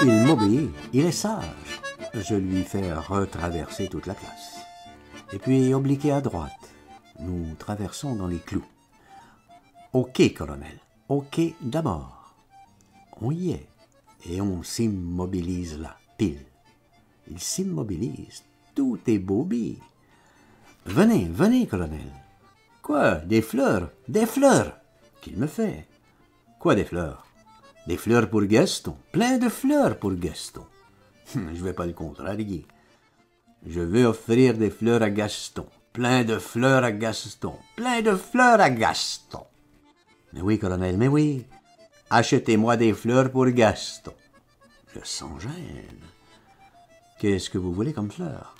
Il m'obéit, il est sage. Je lui fais retraverser toute la classe. Et puis obliquer à droite. Nous traversons dans les clous. Ok, colonel, ok d'abord. On y est, et on s'immobilise là, pile. Il s'immobilise, tout est bobby. Venez, venez, colonel. Quoi, des fleurs? Des fleurs! Qu'il me fait? Quoi des fleurs? Des fleurs pour Gaston, plein de fleurs pour Gaston. Je vais pas le contrarier. Je veux offrir des fleurs à Gaston, plein de fleurs à Gaston, plein de fleurs à Gaston. Mais oui, colonel, mais oui. Achetez-moi des fleurs pour Gaston. Je sens gêne. Qu'est-ce que vous voulez comme fleurs?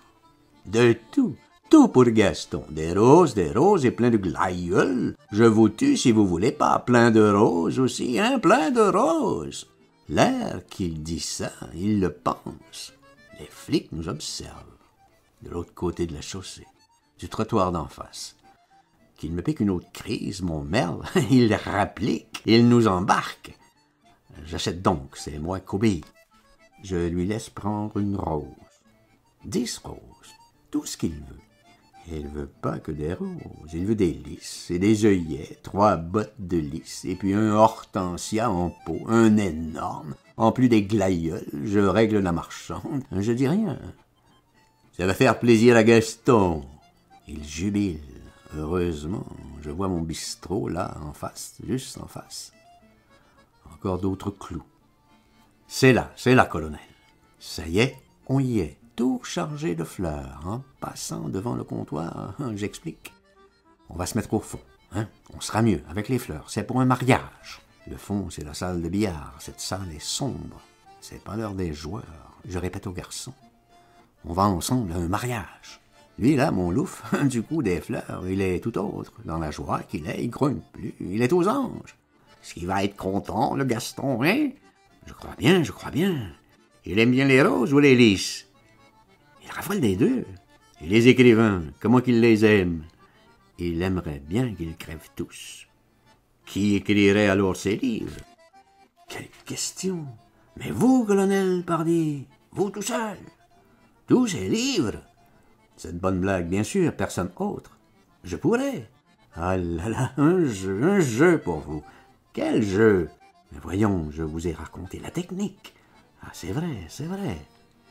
De tout. Tout pour Gaston. Des roses et plein de glaïeuls. Je vous tue si vous voulez pas. Plein de roses aussi, hein, plein de roses. L'air qu'il dit ça, il le pense. Les flics nous observent. De l'autre côté de la chaussée, du trottoir d'en face. Qu'il me pique une autre crise, mon merle, il rapplique, il nous embarque. J'achète donc, c'est moi qu'obéis. Je lui laisse prendre une rose. 10 roses, tout ce qu'il veut. Et il veut pas que des roses, il veut des lys et des œillets, 3 bottes de lys, et puis un hortensia en pot, un énorme. En plus des glaïeuls, je règle la marchande, je dis rien. Ça va faire plaisir à Gaston. Il jubile. Heureusement, je vois mon bistrot là, en face, juste en face. Encore d'autres clous. C'est là, colonel. Ça y est, on y est, tout chargé de fleurs, en passant devant le comptoir, j'explique. On va se mettre au fond, hein? On sera mieux avec les fleurs, c'est pour un mariage. Le fond, c'est la salle de billard, cette salle est sombre. C'est pas l'heure des joueurs, je répète aux garçons. On va ensemble à un mariage. Lui, là, mon louf, du coup des fleurs, il est tout autre. Dans la joie qu'il est, il grogne plus, il est aux anges. Est-ce qu'il va être content, le Gaston, hein? Je crois bien, je crois bien. Il aime bien les roses ou les lys? Il raffole des deux. Et les écrivains, comment qu'il les aime? Il aimerait bien qu'ils crèvent tous. Qui écrirait alors ces livres? Quelle question! Mais vous, colonel, pardi, vous tout seul. Tous ces livres? C'est une bonne blague, bien sûr, personne autre. Je pourrais. Ah là là, un jeu pour vous. Quel jeu? Mais voyons, je vous ai raconté la technique. Ah, c'est vrai, c'est vrai.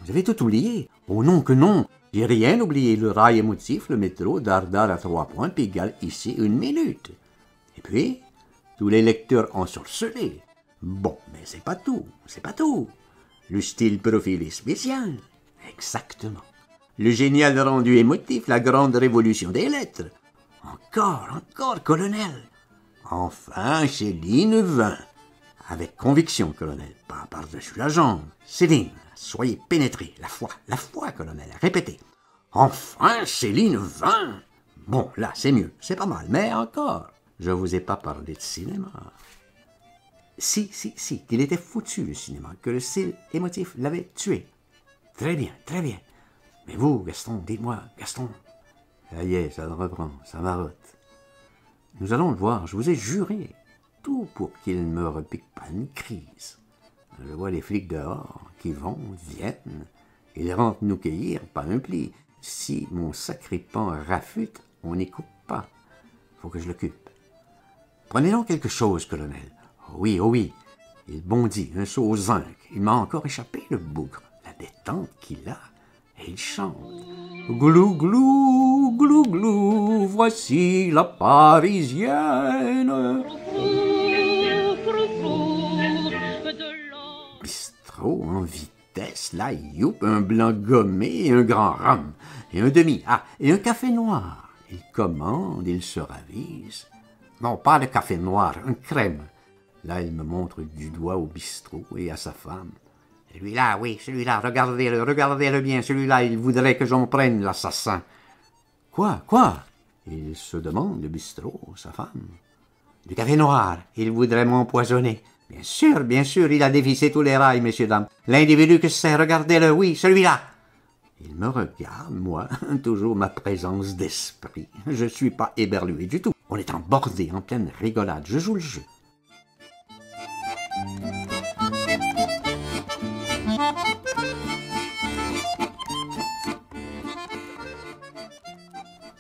Vous avez tout oublié. Oh non que non, j'ai rien oublié. Le rail émotif, le métro, dardar à 3 points, Pigalle ici 1 minute. Et puis, tous les lecteurs ont surcelé. Bon, mais c'est pas tout, c'est pas tout. Le style profil est spécial. Exactement. Le génial rendu émotif, la grande révolution des lettres. Encore, colonel. Enfin, Céline vint. Avec conviction, colonel, pas par-dessus la jambe. Céline, soyez pénétré. La foi, colonel, répétez. Enfin, Céline vint. Bon, là, c'est mieux, c'est pas mal, mais encore. Je vous ai pas parlé de cinéma. Si, qu'il était foutu, le cinéma, que le style émotif l'avait tué. Très bien, très bien. Mais vous, Gaston, dites-moi, Gaston. Ça y est, ça reprend, ça marotte. Nous allons le voir, je vous ai juré. Tout pour qu'il ne me repique pas une crise. Je vois les flics dehors, qui vont, viennent. Ils rentrent nous cueillir, pas un pli. Si mon sacripant rafute, on n'y coupe pas. Faut que je l'occupe. Prenez donc quelque chose, colonel. Oh oui. Il bondit, un saut aux zinc. Il m'a encore échappé, le bougre. La détente qu'il a. Et il chante. Glou, glou, glou, glou, voici la Parisienne. Bistrot en vitesse, là, youp, un blanc gommé et un grand rhum. Et un demi, et un café noir. Il commande, il se ravise. Non, pas de café noir, un crème. Là, il me montre du doigt au bistrot et à sa femme. Celui-là, oui, celui-là, regardez-le bien, celui-là, il voudrait que j'en prenne, l'assassin. Quoi? Il se demande, le bistrot, sa femme. Du café noir, il voudrait m'empoisonner. Bien sûr, il a dévissé tous les rails, messieurs, dames. L'individu que c'est, regardez-le, oui, celui-là. Il me regarde, moi, toujours ma présence d'esprit. Je suis pas éberlué du tout. On est embordé, en pleine rigolade. Je joue le jeu.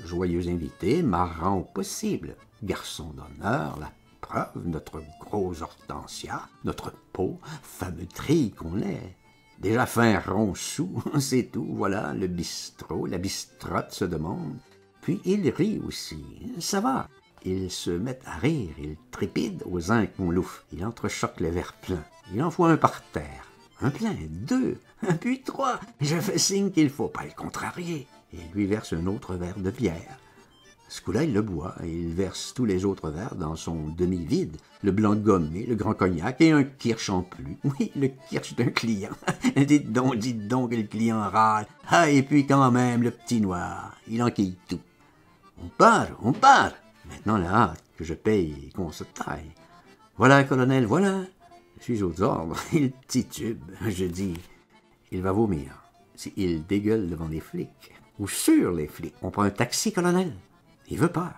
Joyeux invité, marrant au possible. Garçon d'honneur, la preuve, notre gros Hortensia, notre peau, fameux tri qu'on est. Déjà fin rond sous, c'est tout, voilà, le bistrot, la bistrotte se demande. Puis il rit aussi, ça va. Ils se mettent à rire, ils trépident aux uns qu'on louffe. Il entrechoque les verres pleins, il en faut un par terre. Un plein, deux, puis trois. Je fais signe qu'il faut pas le contrarier. Et il lui verse un autre verre de bière. Ce coup-là, il le boit et il verse tous les autres verres dans son demi-vide. Le blanc gommé, le grand cognac et un kirsch en plus. Oui, le kirsch d'un client. Dites donc que le client râle. Ah, et puis quand même, le petit noir, il enquille tout. On part. Maintenant, la hâte que je paye et qu'on se taille. Voilà, colonel, voilà. Je suis aux ordres. Il titube. Je dis, il va vomir. Il dégueule devant les flics. Ou sur les flics. On prend un taxi, colonel. Il veut pas.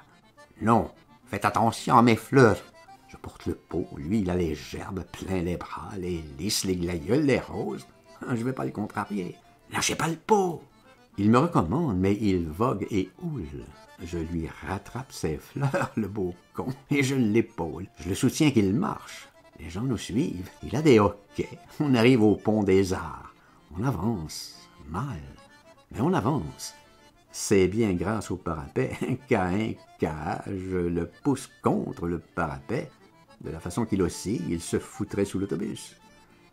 Non, faites attention à mes fleurs. Je porte le pot, lui il a les gerbes plein les bras, les lys, les glaïeuls, les roses. Je vais pas le contrarier. Lâchez pas le pot. Il me recommande, mais il vogue et houle. Je lui rattrape ses fleurs, le beau con, et je l'épaule. Je le soutiens qu'il marche. Les gens nous suivent. Il a des hoquets. On arrive au pont des Arts. On avance, mal, mais on avance. C'est bien grâce au parapet qu'à un cas, je le pousse contre le parapet. De la façon qu'il oscille, il se foutrait sous l'autobus.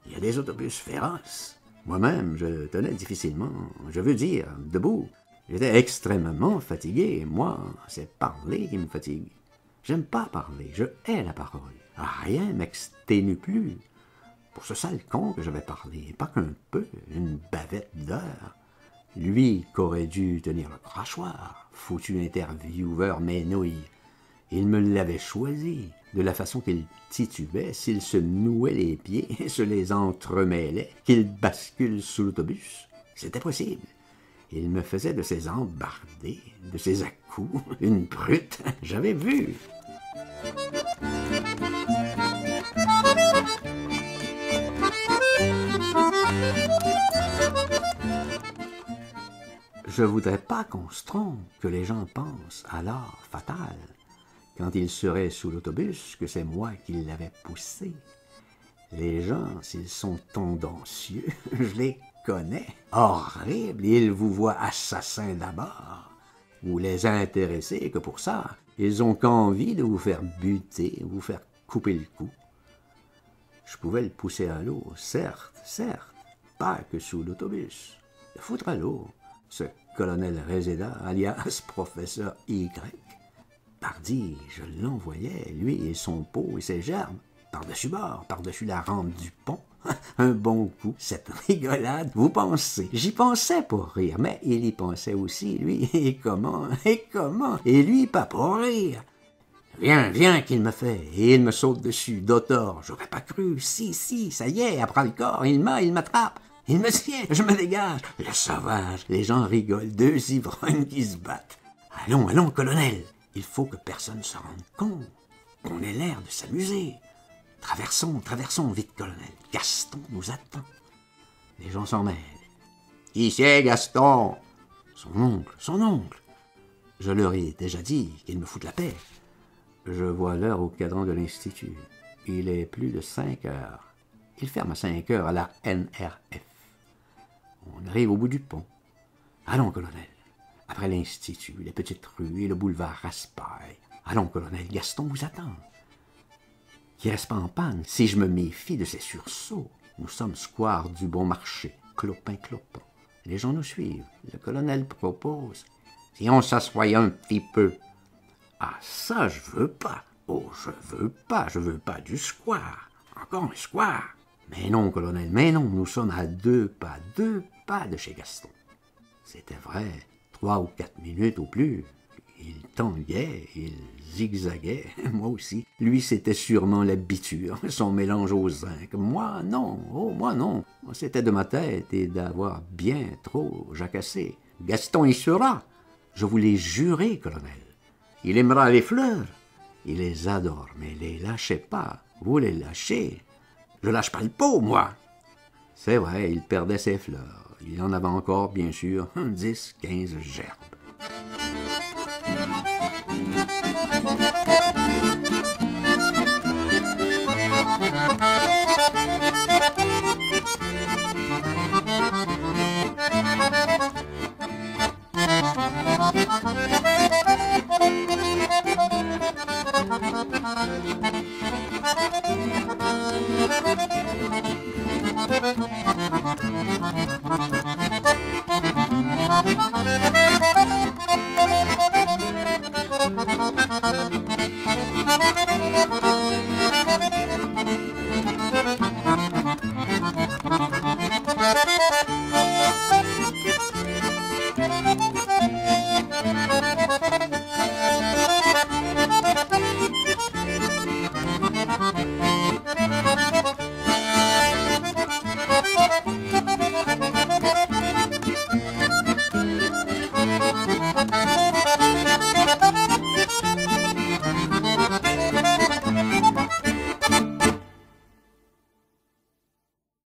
Il y a des autobus féroces. Moi-même, je tenais difficilement, je veux dire, debout. J'étais extrêmement fatigué. Moi, c'est parler qui me fatigue. J'aime pas parler, je hais la parole. Rien m'exténue plus. Pour ce sale con que j'avais parlé, pas qu'un peu, une bavette d'heures. Lui qu'aurait dû tenir le crachoir, foutu intervieweur mes nouilles. Il me l'avait choisi, de la façon qu'il titubait, s'il se nouait les pieds, se les entremêlait, qu'il bascule sous l'autobus. C'était possible. Il me faisait de ses embardées, de ses à-coups, une brute. J'avais vu. Je voudrais pas qu'on se trompe, que les gens pensent alors fatal, quand il serait sous l'autobus, que c'est moi qui l'avais poussé. Les gens, s'ils sont tendancieux, je les connais, horribles, ils vous voient assassin d'abord. Vous les intéressez que pour ça, ils ont qu'envie de vous faire buter, vous faire couper le cou. Je pouvais le pousser à l'eau, certes, pas que sous l'autobus, le foutre à l'eau. Ce colonel Reseda, alias professeur Y. Pardi, je l'envoyais, lui et son pot et ses gerbes, par-dessus bord, par-dessus la rampe du pont. Un bon coup, cette rigolade, vous pensez. J'y pensais pour rire, mais il y pensait aussi, lui, et comment, et lui pas pour rire. Viens, qu'il me fait, et il me saute dessus, d'autor. J'aurais pas cru, si, ça y est, après le corps, il m'attrape. Il me tient, je me dégage. Le sauvage, les gens rigolent, deux ivrognes qui se battent. Allons, colonel. Il faut que personne se rende compte qu'on ait l'air de s'amuser. Traversons, vite, colonel. Gaston nous attend. Les gens s'en mêlent. Qui c'est, Gaston? Son oncle. Je leur ai déjà dit qu'il me fout la paix. Je vois l'heure au cadran de l'Institut. Il est plus de 5 heures. Il ferme à 5 heures à la NRF. On arrive au bout du pont. Allons, colonel. Après l'Institut, les petites rues et le boulevard Raspail. Allons, colonel, Gaston vous attend. Qui reste pas en panne, si je me méfie de ses sursauts. Nous sommes square du Bon Marché, clopin. Les gens nous suivent. Le colonel propose. Si on s'assoyait un petit peu. Ah, ça, je veux pas. Oh, je veux pas du square. Encore un square. Mais non, colonel, nous sommes à deux pas de chez Gaston. C'était vrai, 3 ou 4 minutes au plus. Il tanguait, il zigzaguait, moi aussi. Lui, c'était sûrement l'habitude, son mélange aux zinc. Moi, non, oh, moi, non. C'était de ma tête et d'avoir bien trop jacassé. Gaston y sera, je vous l'ai juré, colonel. Il aimera les fleurs. Il les adore, mais les lâchez pas. Vous les lâchez. Je lâche pas le pot, moi. C'est vrai, il perdait ses fleurs. Il en avait encore, bien sûr, 10, 15 gerbes.